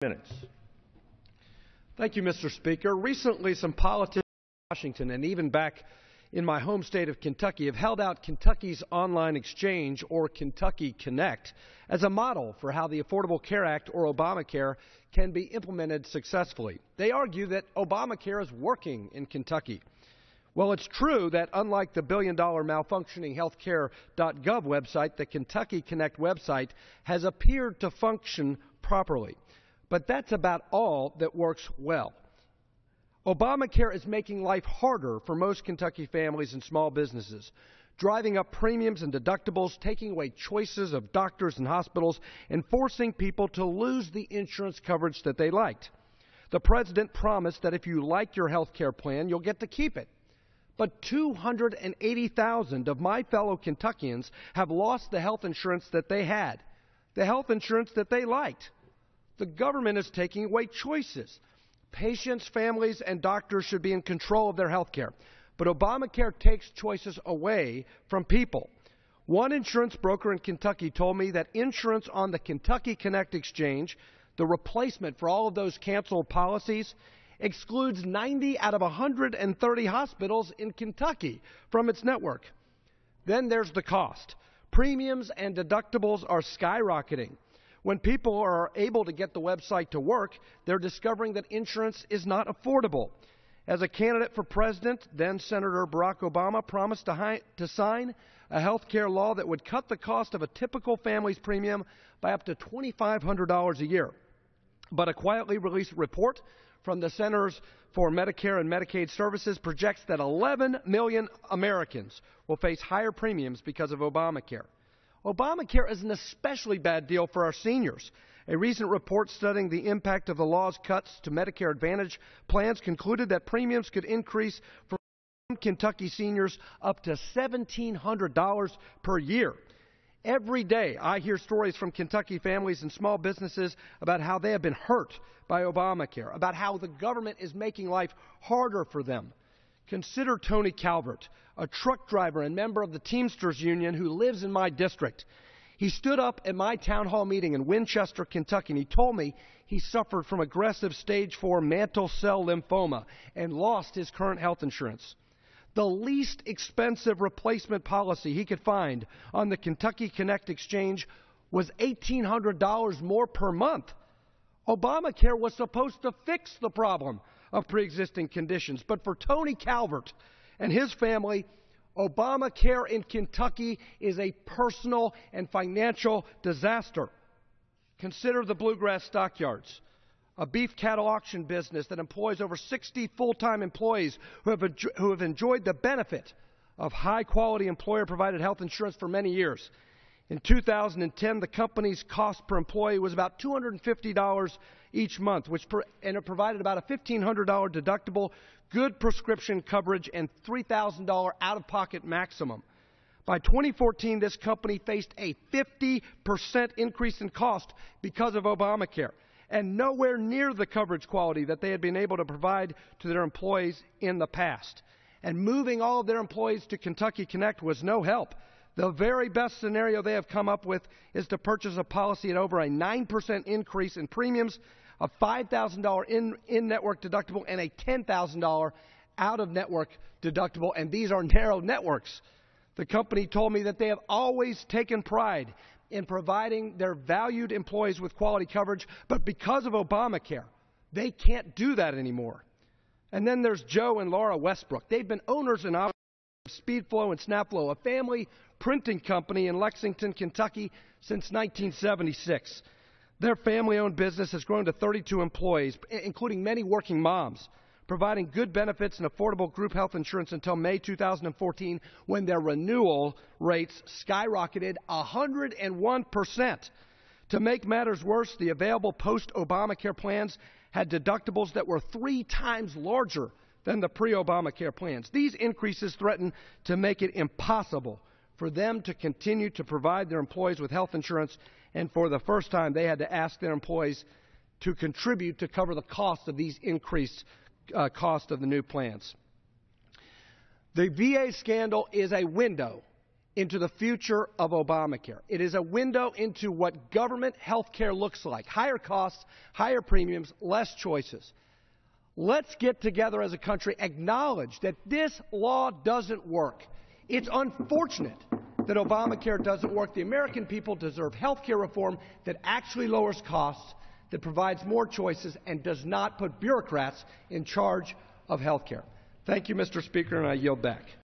minutes. Thank you, Mr. Speaker. Recently, some politicians in Washington and even back in my home state of Kentucky have held out Kentucky's online exchange, or Kentucky Connect, as a model for how the Affordable Care Act, or Obamacare, can be implemented successfully. They argue that Obamacare is working in Kentucky. Well, it's true that unlike the billion-dollar malfunctioning healthcare.gov website, the Kentucky Connect website has appeared to function properly. But that's about all that works well. Obamacare is making life harder for most Kentucky families and small businesses, driving up premiums and deductibles, taking away choices of doctors and hospitals, and forcing people to lose the insurance coverage that they liked. The president promised that if you like your health care plan, you'll get to keep it. But 280,000 of my fellow Kentuckians have lost the health insurance that they had, the health insurance that they liked. The government is taking away choices. Patients, families, and doctors should be in control of their health care. But Obamacare takes choices away from people. One insurance broker in Kentucky told me that insurance on the Kentucky Connect exchange, the replacement for all of those canceled policies, excludes 90 out of 130 hospitals in Kentucky from its network. Then there's the cost. Premiums and deductibles are skyrocketing. When people are able to get the website to work, they're discovering that insurance is not affordable. As a candidate for president, then Senator Barack Obama promised to sign a health care law that would cut the cost of a typical family's premium by up to $2,500 a year. But a quietly released report from the Centers for Medicare and Medicaid Services projects that 11 million Americans will face higher premiums because of Obamacare. Obamacare is an especially bad deal for our seniors. A recent report studying the impact of the law's cuts to Medicare Advantage plans concluded that premiums could increase for some Kentucky seniors up to $1,700 per year. Every day I hear stories from Kentucky families and small businesses about how they have been hurt by Obamacare, about how the government is making life harder for them. Consider Tony Calvert, a truck driver and member of the Teamsters Union who lives in my district. He stood up at my town hall meeting in Winchester, Kentucky, and he told me he suffered from aggressive stage 4 mantle cell lymphoma and lost his current health insurance. The least expensive replacement policy he could find on the Kentucky Connect exchange was $1,800 more per month. Obamacare was supposed to fix the problem of pre-existing conditions. But for Tony Calvert and his family, Obamacare in Kentucky is a personal and financial disaster. Consider the Bluegrass Stockyards, a beef cattle auction business that employs over 60 full-time employees who have enjoyed the benefit of high-quality employer-provided health insurance for many years. In 2010, the company's cost per employee was about $250 each month, and it provided about a $1,500 deductible, good prescription coverage, and $3,000 out-of-pocket maximum. By 2014, this company faced a 50% increase in cost because of Obamacare, and nowhere near the coverage quality that they had been able to provide to their employees in the past. And moving all of their employees to Kentucky Connect was no help. The very best scenario they have come up with is to purchase a policy at over a 9% increase in premiums, a $5,000 in-network deductible, and a $10,000 out-of-network deductible, and these are narrow networks. The company told me that they have always taken pride in providing their valued employees with quality coverage, but because of Obamacare, they can't do that anymore. And then there's Joe and Laura Westbrook. They've been owners and operators of Speedflow and Snapflow, a family printing company in Lexington, Kentucky, since 1976. Their family-owned business has grown to 32 employees, including many working moms, providing good benefits and affordable group health insurance until May 2014, when their renewal rates skyrocketed 101%. To make matters worse, the available post-Obamacare plans had deductibles that were 3 times larger than the pre-Obamacare plans. These increases threaten to make it impossible for them to continue to provide their employees with health insurance, and for the first time, they had to ask their employees to contribute to cover the cost of these increased cost of the new plans. The VA scandal is a window into the future of Obamacare. It is a window into what government health care looks like. Higher costs, higher premiums, less choices. Let's get together as a country, acknowledge that this law doesn't work. It's unfortunate that Obamacare doesn't work. The American people deserve health care reform that actually lowers costs, that provides more choices, and does not put bureaucrats in charge of health care. Thank you, Mr. Speaker, and I yield back.